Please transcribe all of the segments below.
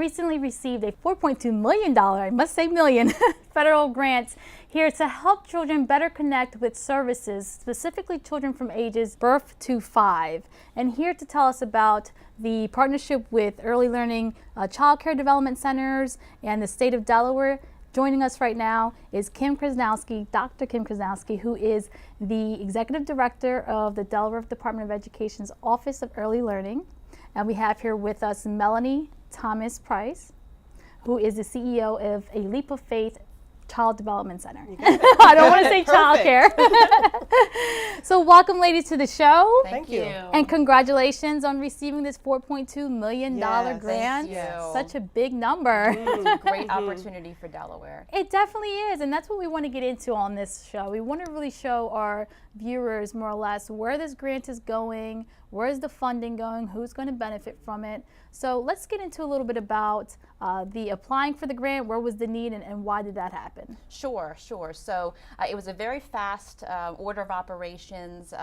recently received a $4.2 million, I must say million, federal grant here to help children better connect with services, specifically children from ages birth to 5. And here to tell us about the partnership with Early Learning Child Care Development Centers and the state of Delaware, joining us right now is Kim Krzanowski, Dr. Kim Krzanowski, who is the Executive Director of the Delaware Department of Education's Office of Early Learning. And we have here with us Melanie Thomas Price, who is the CEO of A Leap of Faith Child Development Center. I don't want to say child care. So welcome, ladies, to the show. Thank you. And congratulations on receiving this $4.2 million grant. Thank you. Such a big number. Great opportunity for Delaware. It definitely is, and that's what we want to get into on this show. We want to really show our viewers more or less where this grant is going, where's the funding going, who's going to benefit from it. So let's get into a little bit about the applying for the grant, where was the need, and why did that happen? Sure. So it was a very fast order of operations.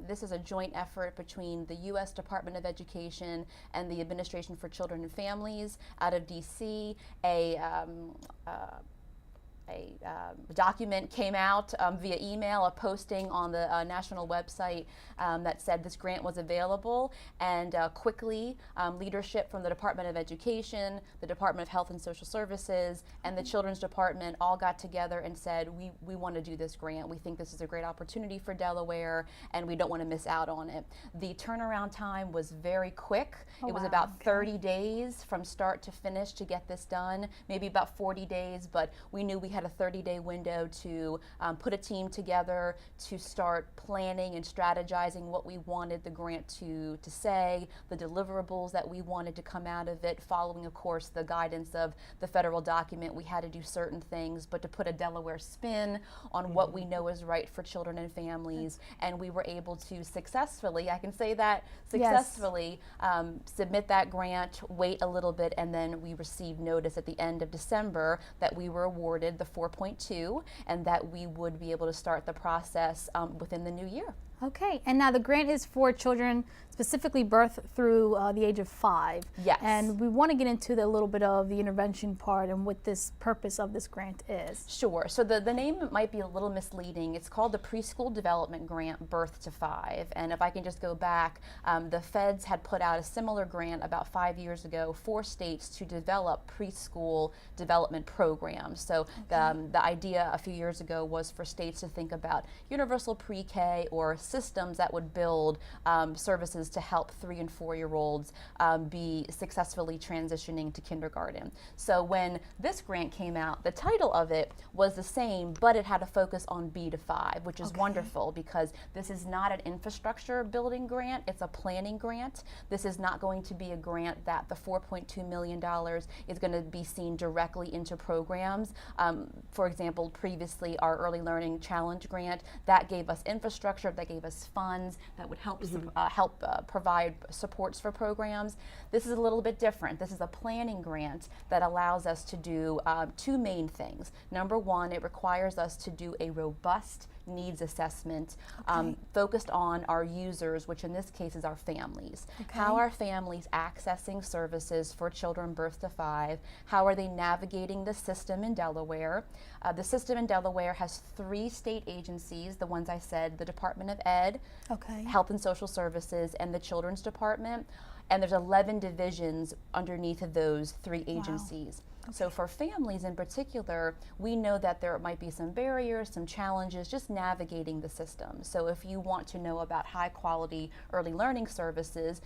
This is a joint effort between the U.S. Department of Education and the Administration for Children and Families out of D.C. A document came out via email, a posting on the national website that said this grant was available, and quickly leadership from the Department of Education, the Department of Health and Social Services, and the Children's Department all got together and said, we want to do this grant. We think this is a great opportunity for Delaware, and we don't want to miss out on it. The turnaround time was very quick. It was about 30 days from start to finish to get this done, maybe about 40 days, but we knew we had a 30-day window to put a team together, to start planning and strategizing what we wanted the grant to say, the deliverables that we wanted to come out of it, following, of course, the guidance of the federal document. We had to do certain things, but to put a Delaware spin on what we know is right for children and families, and we were able to successfully, I can say that, successfully submit that grant, wait a little bit, and then we received notice at the end of December that we were awarded the 4.2 and that we would be able to start the process within the new year. Okay, and now the grant is for children specifically birth through the age of 5. Yes. And we want to get into a little bit of the intervention part and what this purpose of this grant is. Sure. So the name might be a little misleading. It's called the Preschool Development Grant Birth to 5. And if I can just go back, the feds had put out a similar grant about 5 years ago for states to develop preschool development programs. So the idea a few years ago was for states to think about universal pre-K or systems that would build services to help 3- and 4-year-olds be successfully transitioning to kindergarten. So when this grant came out, the title of it was the same, but it had a focus on B to 5, which is wonderful because this is not an infrastructure building grant, it's a planning grant. This is not going to be a grant that the $4.2 million is going to be seen directly into programs. For example, previously our Early Learning Challenge grant, that gave us infrastructure, that gave us funds that would help provide supports for programs. This is a little bit different. This is a planning grant that allows us to do two main things. Number one, it requires us to do a robust needs assessment focused on our users, which in this case is our families. How are families accessing services for children birth to 5? How are they navigating the system in Delaware? The system in Delaware has 3 state agencies, the ones I said, the Department of Ed, Health and Social Services, and the Children's Department. And there's 11 divisions underneath of those 3 agencies. So for families in particular, we know that there might be some barriers, some challenges just navigating the system. So if you want to know about high quality early learning services,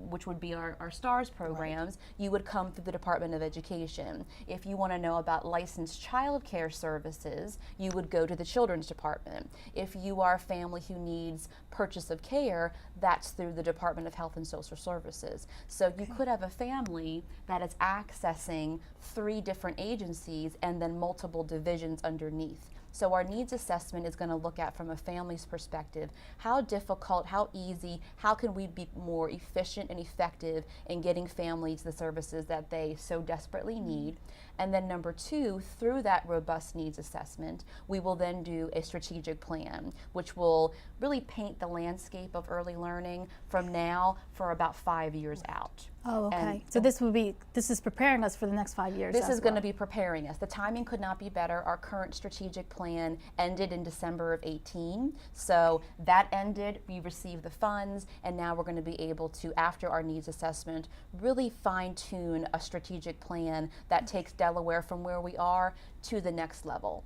which would be our STARS programs, you would come through the Department of Education. If you want to know about licensed child care services, you would go to the Children's Department. If you are a family who needs purchase of care, that's through the Department of Health and Social Services. So you could have a family that is accessing 3 different agencies and then multiple divisions underneath. So our needs assessment is going to look at, from a family's perspective, how difficult, how easy, how can we be more efficient and effective in getting families the services that they so desperately need, And then number two, through that robust needs assessment, we will then do a strategic plan, which will really paint the landscape of early learning from now for about 5 years out. Oh, okay. And So this is preparing us for the next 5 years. this is going to be preparing us. The timing could not be better. Our current strategic plan ended in December of 18. So that ended, we received the funds, and now we're going to be able to, after our needs assessment, really fine tune a strategic plan that takes Delaware from where we are to the next level.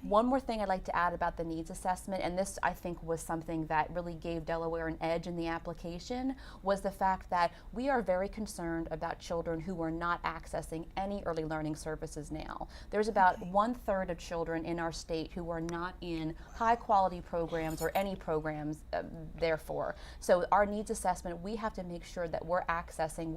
One more thing I'd like to add about the needs assessment, and this I think was something that really gave Delaware an edge in the application, was the fact that we are very concerned about children who are not accessing any early learning services now. There's about 1/3 of children in our state who are not in high quality programs or any programs therefore. So our needs assessment, we have to make sure that we're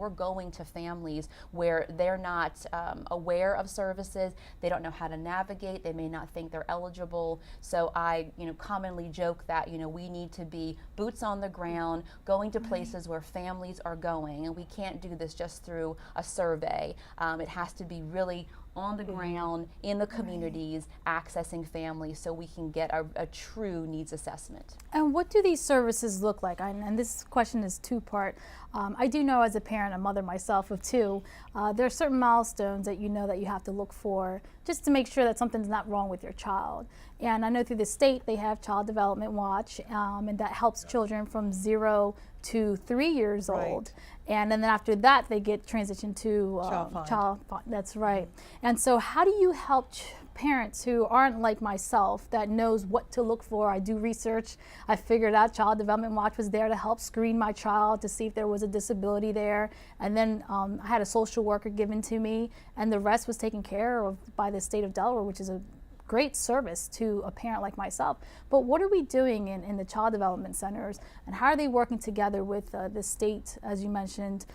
going to families where they're not aware of services, they don't know how to navigate, they may not think they're eligible. So I, commonly joke that, we need to be boots on the ground, going to places where families are going, and we can't do this just through a survey. It has to be really on the ground, in the communities, accessing families so we can get a true needs assessment. And what do these services look like? And this question is two-part. I do know as a parent, a mother myself of two, there are certain milestones that that you have to look for just to make sure that something's not wrong with your child. And I know through the state they have Child Development Watch, and that helps children from 0 to 3 years old. And then after that, they get transitioned to child find. That's right. And so how do you help parents who aren't like myself that knows what to look for? I do research. I figured out Child Development Watch was there to help screen my child to see if there was a disability there. And then I had a social worker given to me, and the rest was taken care of by the state of Delaware, which is a great service to a parent like myself. But what are we doing in the child development centers, and how are they working together with the state, as you mentioned,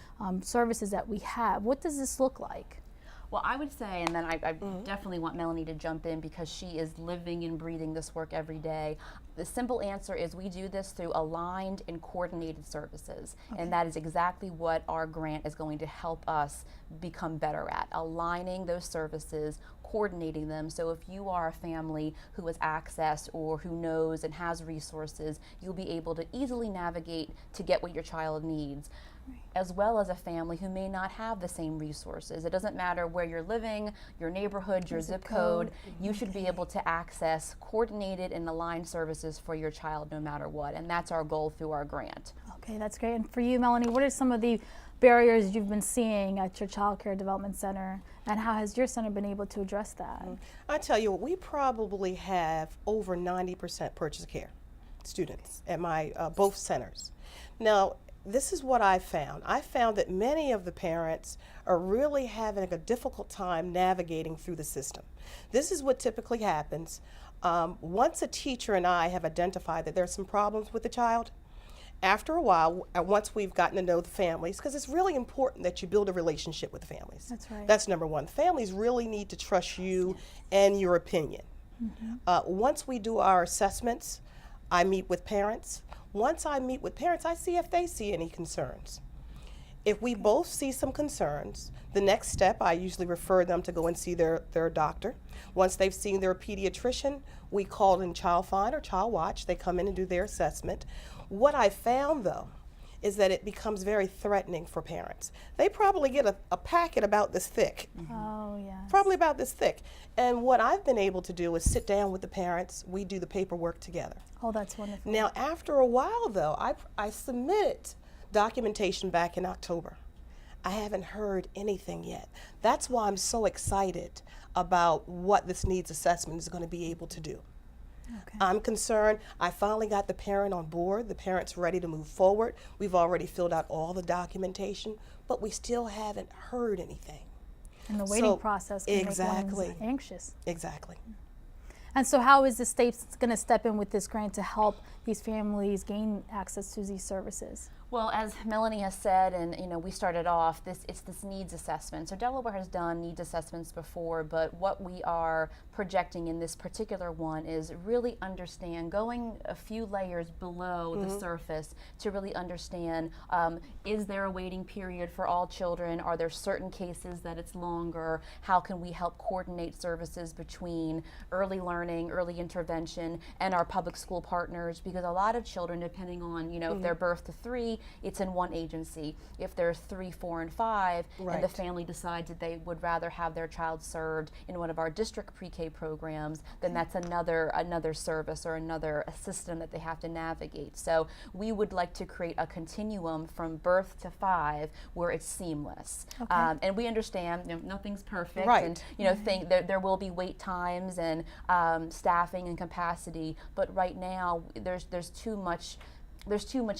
services that we have? What does this look like? Well, I would say, and then I definitely want Melanie to jump in because she is living and breathing this work every day. The simple answer is we do this through aligned and coordinated services. And that is exactly what our grant is going to help us become better at, aligning those services, coordinating them. So if you are a family who has access or who knows and has resources, you'll be able to easily navigate to get what your child needs. As well as a family who may not have the same resources. It doesn't matter where you're living, your neighborhood, your zip code, you should be able to access coordinated and aligned services for your child no matter what, and that's our goal through our grant. Okay, that's great. And for you, Melanie, what are some of the barriers you've been seeing at your Child Care Development Center, and how has your center been able to address that? I tell you what, we probably have over 90% purchase care students at my both centers. Now, this is what I found. I found that many of the parents are really having a difficult time navigating through the system. This is what typically happens. Once a teacher and I have identified that there's some problems with the child, after a while, once we've gotten to know the families, because it's really important that you build a relationship with the families. That's right. That's number one. Families really need to trust you and your opinion. Once we do our assessments, I meet with parents. Once I meet with parents, I see if they see any concerns. If we both see some concerns, the next step, I usually refer them to go and see their doctor. Once they've seen their pediatrician, we call in Child Find or Child Watch. They come in and do their assessment. What I found, though, is that it becomes very threatening for parents. They probably get a packet about this thick. Oh, yeah. Probably about this thick. And what I've been able to do is sit down with the parents. We do the paperwork together. Oh, that's wonderful. Now, after a while, though, I submitted documentation back in October. I haven't heard anything yet. That's why I'm so excited about what this needs assessment is going to be able to do. Okay. I'm concerned. I finally got the parent on board. The parent's ready to move forward. We've already filled out all the documentation, but we still haven't heard anything. And the waiting process can exactly. make one anxious. Exactly. And so how is the state going to step in with this grant to help these families gain access to these services? Well, as Melanie has said, and we started off, it's this needs assessment. So Delaware has done needs assessments before, but what we are projecting in this particular one is really understand, going a few layers below the surface to really understand, is there a waiting period for all children? Are there certain cases that it's longer? How can we help coordinate services between early learning, early intervention, and our public school partners? Because a lot of children, depending on, if they're birth to 3, it's in one agency. If there's 3, 4, and 5, and the family decides that they would rather have their child served in one of our district pre-K programs, then that's another service or another system that they have to navigate. So we would like to create a continuum from birth to 5 where it's seamless. And we understand nothing's perfect, and think there will be wait times and staffing and capacity, but right now there's too much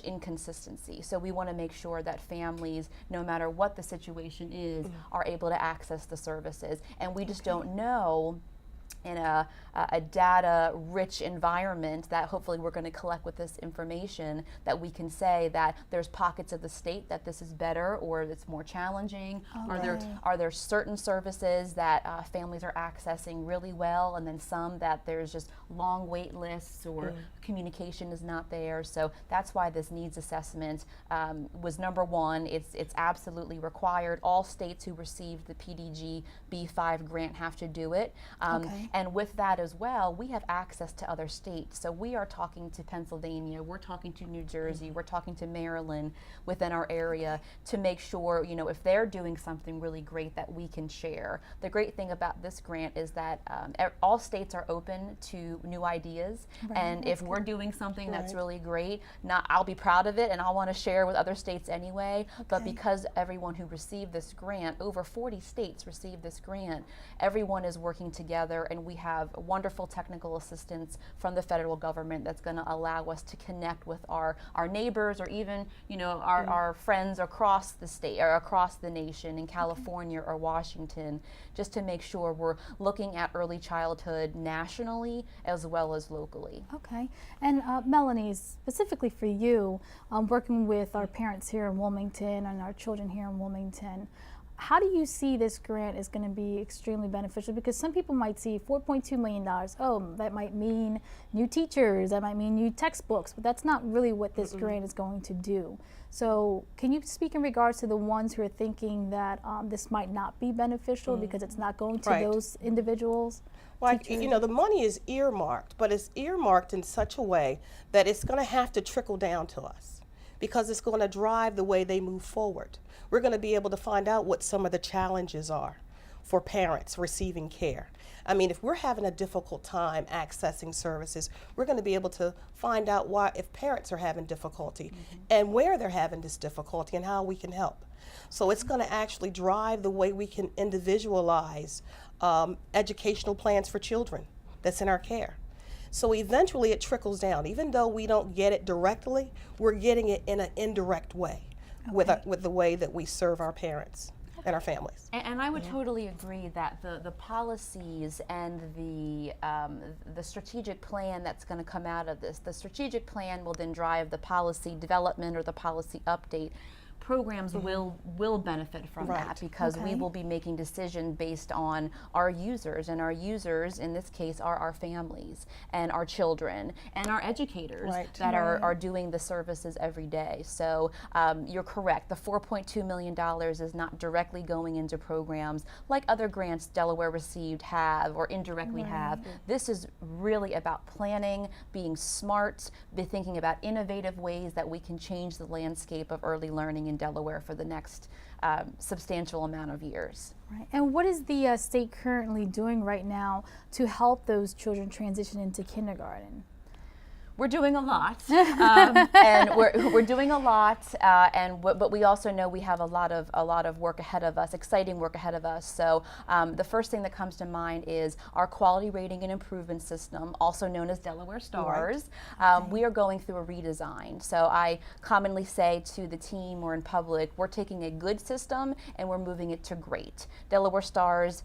inconsistency. So we want to make sure that families, no matter what the situation is, are able to access the services. And we just don't know in a data-rich environment that hopefully we're going to collect with this information, that we can say that there's pockets of the state that this is better or it's more challenging. Are there certain services that families are accessing really well, and then some that there's just long wait lists or communication is not there? So that's why this needs assessment was number one. It's absolutely required. All states who received the PDG B5 grant have to do it. And with that as well, we have access to other states. So we are talking to Pennsylvania, we're talking to New Jersey, we're talking to Maryland within our area to make sure, if they're doing something really great, that we can share. The great thing about this grant is that all states are open to new ideas. And if we're doing something that's really great, I'll be proud of it and I'll want to share with other states anyway. But because everyone who received this grant, over 40 states received this grant, everyone is working together, and we have wonderful technical assistance from the federal government that's going to allow us to connect with our neighbors, or even our friends across the state or across the nation in California or Washington, just to make sure we're looking at early childhood nationally as well as locally. Okay. And Melanie, specifically for you, working with our parents here in Wilmington and our children here in Wilmington, how do you see this grant is going to be extremely beneficial? Because some people might see $4.2 million. Oh, that might mean new teachers, that might mean new textbooks, but that's not really what this grant is going to do. So can you speak in regards to the ones who are thinking that this might not be beneficial because it's not going to those individuals? Well, the money is earmarked, but it's earmarked in such a way that it's going to have to trickle down to us, because it's going to drive the way they move forward. We're going to be able to find out what some of the challenges are for parents receiving care. I mean, if we're having a difficult time accessing services, we're going to be able to find out why, if parents are having difficulty, and where they're having this difficulty and how we can help. So it's going to actually drive the way we can individualize educational plans for children that's in our care. So eventually it trickles down. Even though we don't get it directly, we're getting it in an indirect way with the way that we serve our parents and our families. And I would totally agree that the policies and the strategic plan that's going to come out of this, the strategic plan will then drive the policy development or the policy update. Programs will benefit from that, because we will be making decisions based on our users, and our users in this case are our families and our children and our educators that are doing the services every day. So you're correct, the $4.2 million is not directly going into programs like other grants Delaware received have or indirectly have. This is really about planning, being smart, be thinking about innovative ways that we can change the landscape of early learning in Delaware for the next substantial amount of years. Right. And what is the state currently doing right now to help those children transition into kindergarten? We're doing a lot, and we're doing a lot, but we also know we have a lot of work ahead of us, exciting work ahead of us. So the first thing that comes to mind is our quality rating and improvement system, also known as Delaware Stars. We are going through a redesign. So I commonly say to the team or in public, we're taking a good system and we're moving it to great. Delaware Stars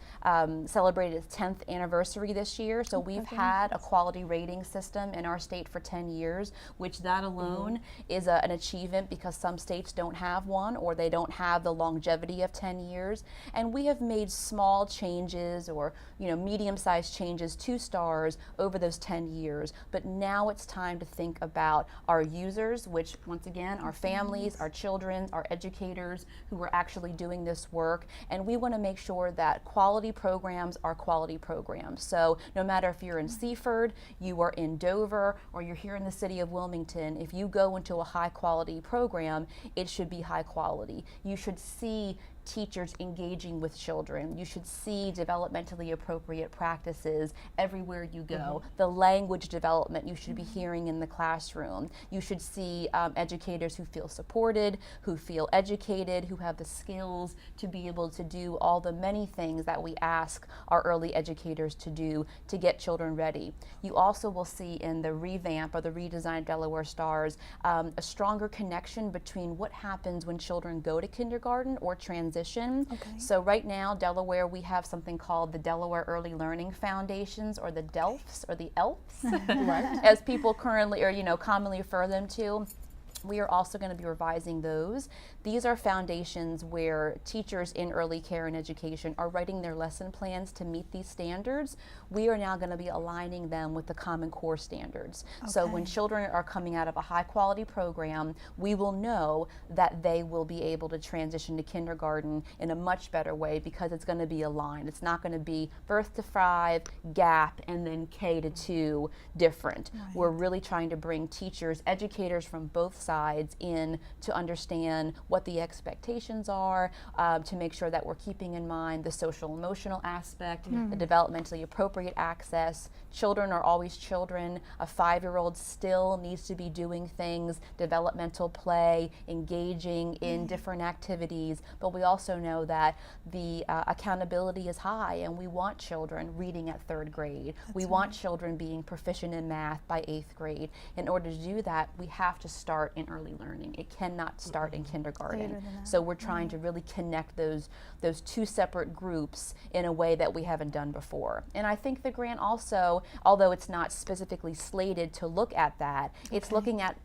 celebrated its 10th anniversary this year, so we've had a quality rating system in our state for 10 years, which that alone is an achievement because some states don't have one or they don't have the longevity of 10 years. And we have made small changes or medium-sized changes to STARS over those 10 years. But now it's time to think about our users, which once again, our families, our children, our educators who are actually doing this work. And we want to make sure that quality programs are quality programs. So no matter if you're in Seaford, you are in Dover, or you're here in the city of Wilmington, if you go into a high quality program, it should be high quality. You should see teachers engaging with children. You should see developmentally appropriate practices everywhere you go. The language development you should be hearing in the classroom. You should see educators who feel supported, who feel educated, who have the skills to be able to do all the many things that we ask our early educators to do to get children ready. You also will see in the revamp or the redesigned Delaware STARS a stronger connection between what happens when children go to kindergarten or transition. So right now, Delaware, we have something called the Delaware Early Learning Foundations, or the DELFs, or the ELFs, as people currently, or commonly refer them to. We are also going to be revising those. These are foundations where teachers in early care and education are writing their lesson plans to meet these standards. We are now going to be aligning them with the Common Core standards. So when children are coming out of a high quality program, we will know that they will be able to transition to kindergarten in a much better way because it's going to be aligned. It's not going to be birth to 5, gap, and then K to 2 different. We're really trying to bring teachers, educators from both sides in to understand what the expectations are, to make sure that we're keeping in mind the social emotional aspect, the developmentally appropriate access. Children are always children. A 5-year-old still needs to be doing things, developmental play, engaging in different activities, but we also know that the accountability is high, and we want children reading at 3rd grade. We want children being proficient in math by 8th grade. In order to do that, we have to start in early learning. It cannot start in kindergarten. So we're trying to really connect those two separate groups in a way that we haven't done before. And I think the grant also, although it's not specifically slated to look at that, it's looking at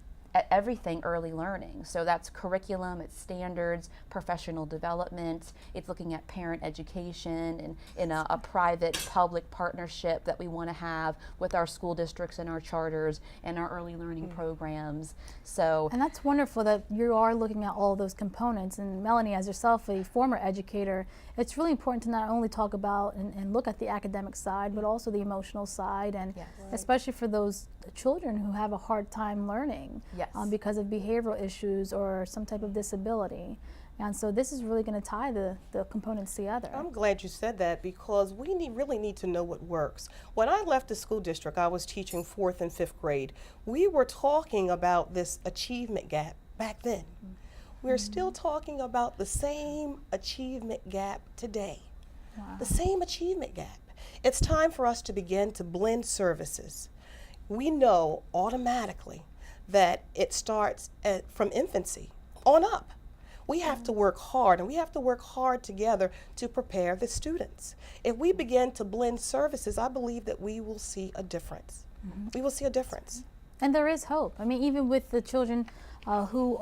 everything early learning. So that's curriculum, it's standards, professional development, it's looking at parent education and in a private-public partnership that we want to have with our school districts and our charters and our early learning programs. And that's wonderful that you are looking at all those components. And Melanie, as yourself a former educator, it's really important to not only talk about and look at the academic side, but also the emotional side, and especially for those children who have a hard time learning because of behavioral issues or some type of disability. And so this is really going to tie the components together. I'm glad you said that because we really need to know what works. When I left the school district, I was teaching 4th and 5th grade. We were talking about this achievement gap back then. We're still talking about the same achievement gap today. The same achievement gap. It's time for us to begin to blend services. We know automatically that it starts from infancy on up. We have to work hard, and we have to work hard together to prepare the students. If we begin to blend services, I believe that we will see a difference. We will see a difference. And there is hope. I mean, even with the children who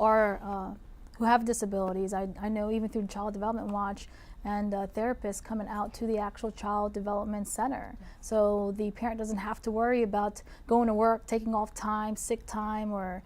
have disabilities, I know even through Child Development Watch and therapists coming out to the actual Child Development Center. So the parent doesn't have to worry about going to work, taking off time, sick time, or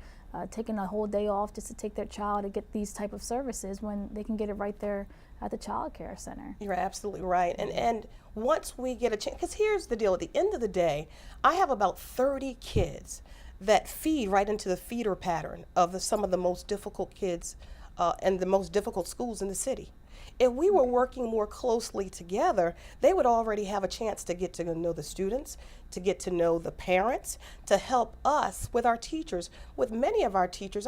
taking a whole day off just to take their child to get these type of services when they can get it right there at the child care center. You're absolutely right. And once we get a chance, because here's the deal, at the end of the day, I have about 30 kids that feed right into the feeder pattern of some of the most difficult kids and the most difficult schools in the city. If we were working more closely together, they would already have a chance to get to know the students, to get to know the parents, to help us with our teachers. With many of our teachers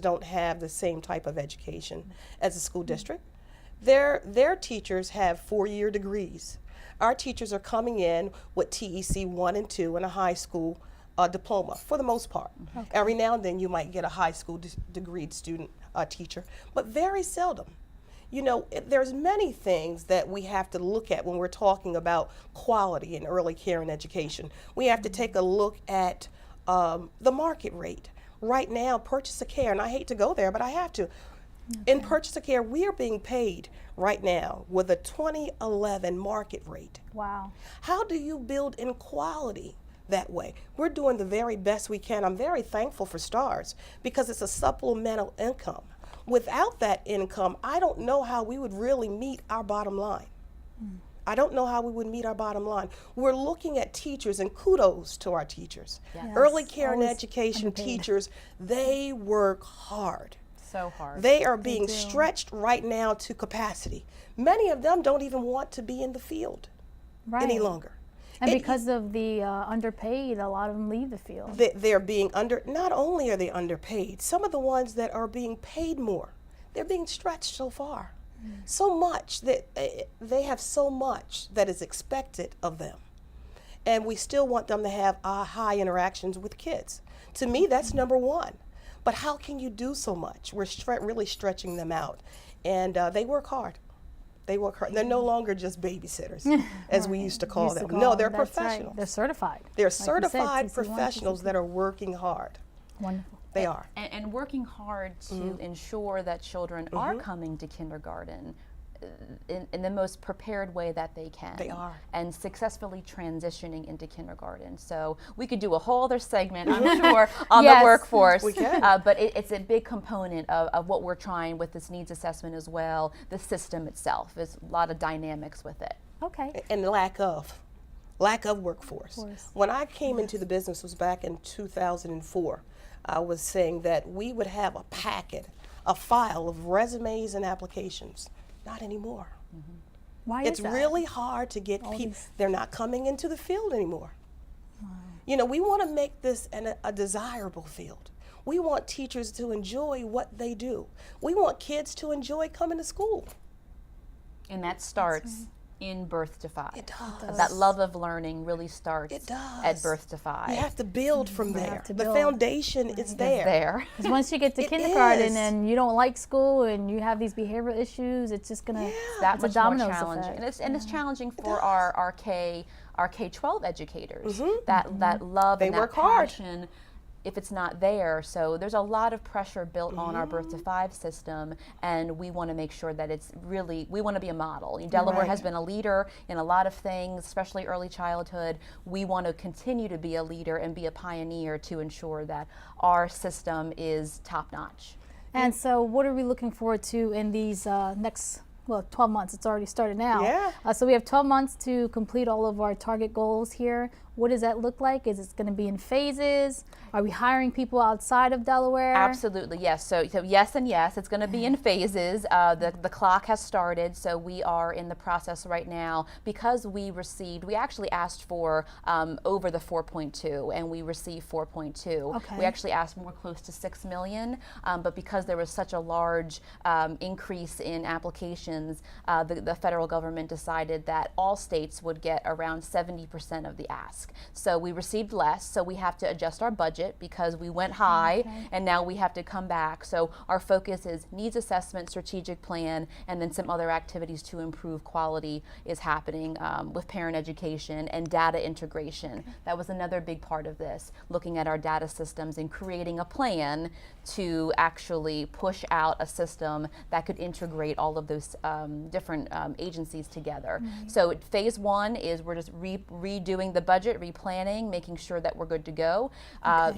don't have the same type of education as the school district. Their teachers have 4-year degrees. Our teachers are coming in with TEC 1 and 2 and a high school diploma for the most part. Every now and then you might get a high school degreed student teacher, but very seldom. You know, there's many things that we have to look at when we're talking about quality in early care and education. We have to take a look at the market rate. Right now, purchase of care, and I hate to go there, but I have to. In purchase of care, we are being paid right now with a 2011 market rate. Wow. How do you build inequality that way? We're doing the very best we can. I'm very thankful for STARS because it's a supplemental income. Without that income, I don't know how we would really meet our bottom line. I don't know how we would meet our bottom line. We're looking at teachers, and kudos to our teachers. Yes. Early care and Always education underpaid. teachers, they work hard. So hard. They are being do. stretched right now to capacity. Many of them don't even want to be in the field any longer. And It- because of the underpaid, a lot of them leave the field. They're being not only are they underpaid, some of the ones that are being paid more, they're being stretched so far. So much that they have so much that is expected of them. And we still want them to have high interactions with kids. To me, that's number one. But how can you do so much? We're really stretching them out. And they work hard. They work hard. They're no longer just babysitters, as we used to call them. No, they're That's right. professionals. They're certified. They're Like you said, certified TC1, professionals that are working hard. Wonderful. They are. And working hard to ensure that children are coming to kindergarten in the most prepared way that they can. They are. And successfully transitioning into kindergarten. So we could do a whole other segment, I'm sure, on Yes. the workforce. We can. But it's a big component of what we're trying with this needs assessment as well. The system itself, there's a lot of dynamics with it. Okay. And lack of workforce. Course. When I came into the business was back in 2004. I was saying that we would have a packet, a file of resumes and applications. Not anymore. Why It's is that? really hard to get people. these- They're not coming into the field anymore. You know, we want to make this a desirable field. We want teachers to enjoy what they do. We want kids to enjoy coming to school. And that starts in birth to 5. It does. That love of learning really starts It does. at birth to 5. You have to build from there. have to The build. foundation is It's there. there. Because once you get to It kindergarten is. and you don't like school and you have these behavioral issues, it's just gonna That it's a much more dominoes challenging, effect. and it's challenging for our K-12 educators. That love They and that work hard. passion. If it's not there, so there's a lot of pressure built on our birth to 5 system, and we want to make sure that it's really, we want to be a model. Delaware Right. has been a leader in a lot of things, especially early childhood. We want to continue to be a leader and be a pioneer to ensure that our system is top notch. And so, what are we looking forward to in these next, 12 months? It's already started now. Yeah. So we have 12 months to complete all of our target goals here. What does that look like? Is it going to be in phases? Are we hiring people outside of Delaware? Absolutely, yes. So yes and yes. It's going to be in phases. The clock has started, so we are in the process right now because we actually asked for over the 4.2, and we received 4.2. Okay. We actually asked more close to 6 million, but because there was such a large increase in applications, the federal government decided that all states would get around 70% of the ask. So we received less, so we have to adjust our budget because we went high and now we have to come back. So our focus is needs assessment, strategic plan, and then some other activities to improve quality is happening with parent education and data integration. That was another big part of this, looking at our data systems and creating a plan to actually push out a system that could integrate all of those different agencies together. So phase 1 is we're just redoing the budget, replanning, making sure that we're good to go.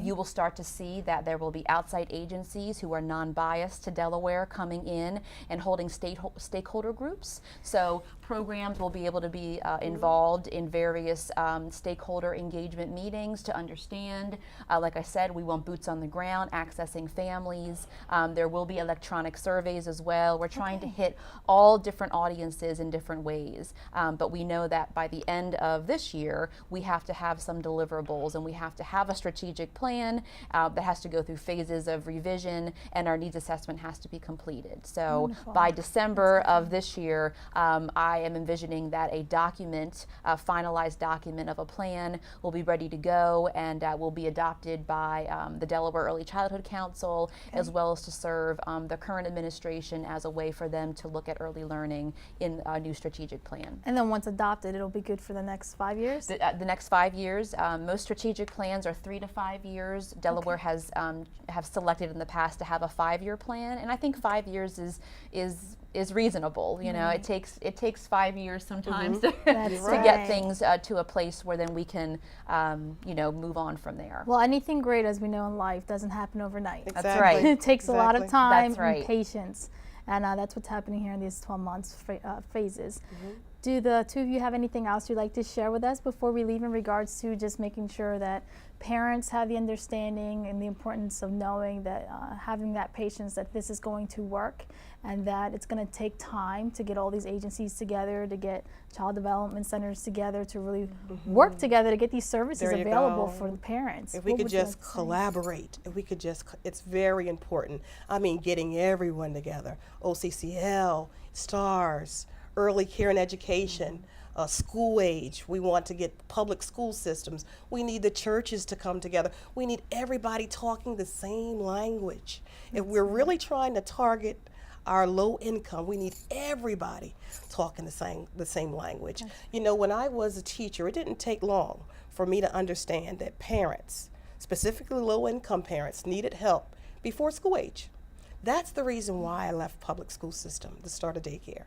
You will start to see that there will be outside agencies who are non-biased to Delaware coming in and holding stakeholder groups. So programs will be able to be involved in various stakeholder engagement meetings to understand. Like I said, we want boots on the ground, accessing families. There will be electronic surveys as well. We're trying to hit all different audiences in different ways. But we know that by the end of this year, we have to have some deliverables and we have to have a strategic plan that has to go through phases of revision, and our needs assessment has to be completed. So Wonderful. by December of this year, I am envisioning that a document, a finalized document of a plan will be ready to go and will be adopted by the Delaware Early Childhood Council, as well as to serve the current administration as a way for them to look at early learning in a new strategic plan. And then once adopted, it'll be good for the next 5 years? The next 5 years. Most strategic plans are 3 to 5 years. Delaware has have selected in the past to have a 5-year plan, and I think 5 years is reasonable. You know, it takes 5 years sometimes to get things to a place where then we can you know, move on from there. Well, anything great, as we know in life, doesn't happen overnight. Exactly. That's right. It takes a lot of time That's right. and patience, and that's what's happening here in these 12 months phases. Do the two of you have anything else you'd like to share with us before we leave in regards to just making sure that parents have the understanding and the importance of knowing that having that patience that this is going to work and that it's going to take time to get all these agencies together, to get child development centers together, to really work together to get these services available for the parents? If we could just collaborate, if we could just, it's very important. I mean, getting everyone together, OCCL, STARS, early care and education, school age. We want to get public school systems. We need the churches to come together. We need everybody talking the same language. If we're really trying to target our low income, we need everybody talking the same language. You know, when I was a teacher, it didn't take long for me to understand that parents, specifically low income parents, needed help before school age. That's the reason why I left public school system to start a daycare.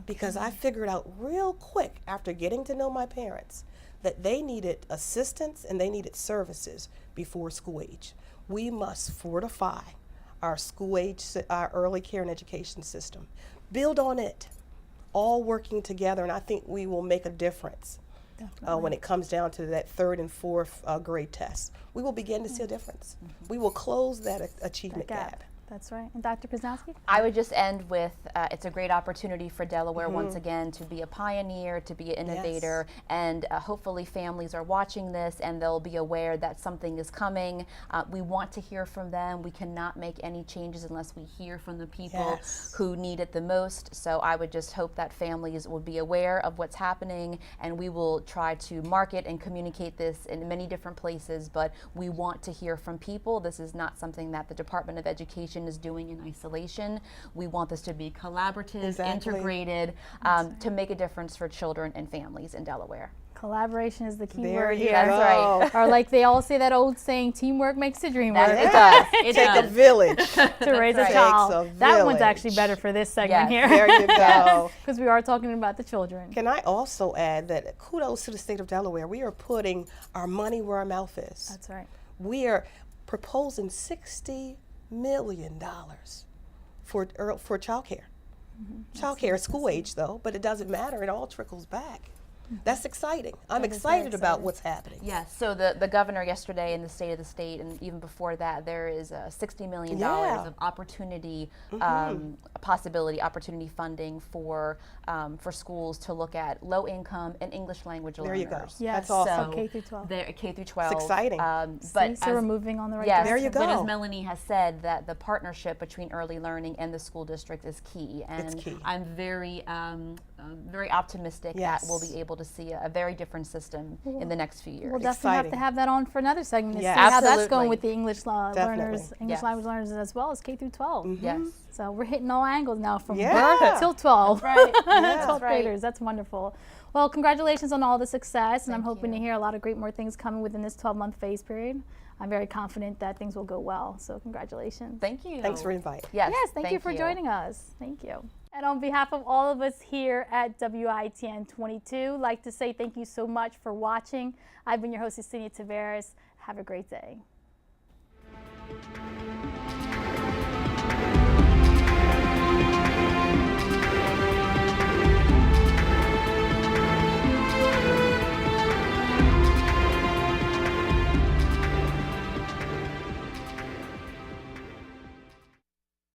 Because I figured out real quick after getting to know my parents that they needed assistance and they needed services before school age. We must fortify our school age, our early care and education system. Build on it, all working together, and I think we will make a difference when it comes down to that 3rd and 4th grade test. We will begin to see a difference. We will close that achievement gap. That's right. And Dr. Krzanowski? I would just end with it's a great opportunity for Delaware once again to be a pioneer, to be an innovator, and hopefully families are watching this and they'll be aware that something is coming. We want to hear from them. We cannot make any changes unless we hear from the people who need it the most. So I would just hope that families will be aware of what's happening, and we will try to market and communicate this in many different places, but we want to hear from people. This is not something that the Department of Education is doing in isolation. We want this to be collaborative, integrated, to make a difference for children and families in Delaware. Collaboration is the key There word you here. go. That's right. Or like they all say that old saying, teamwork makes the dream work. It does. It Take does. a village. To raise a right. child. Takes a That one's village. actually better for this segment here. There you go. Because we are talking about the children. Can I also add that kudos to the state of Delaware. We are putting our money where our mouth is. That's right. We are proposing $60 million for child care. Child care is school age though, but it doesn't matter. It all trickles back. That's exciting. I'm excited about what's happening. Yes, so the governor yesterday in the State of the State, and even before that, there is $60 million of opportunity, opportunity funding for schools to look at low income and English language learners. There you go. Yes. That's awesome. So K through 12. K through 12. It's exciting. But So we're moving on the right yes, direction. There you but as go. Melanie has said, that the partnership between early learning and the school district is key, and It's key. I'm very very optimistic that we'll be able to see a very different system in the next few years. We'll definitely have to Exciting. have that on for another segment to Yes. see how that's Absolutely. going with the English learners, Definitely. English Yes. language learners, as well as K through 12. Yes. So we're hitting all angles now from Yeah. birth till 12. Right. 12 graders. That's wonderful. Well, congratulations on all the success, and I'm hoping to you. hear a lot of great more things coming within this 12-month phase period. I'm very confident that things will go well. So congratulations. Thank you. Thanks for inviting. Yes, Yes, thank you for joining us. Thank you. And on behalf of all of us here at WITN 22, I'd like to say thank you so much for watching. I've been your host, Yesenia Taveras. Have a great day.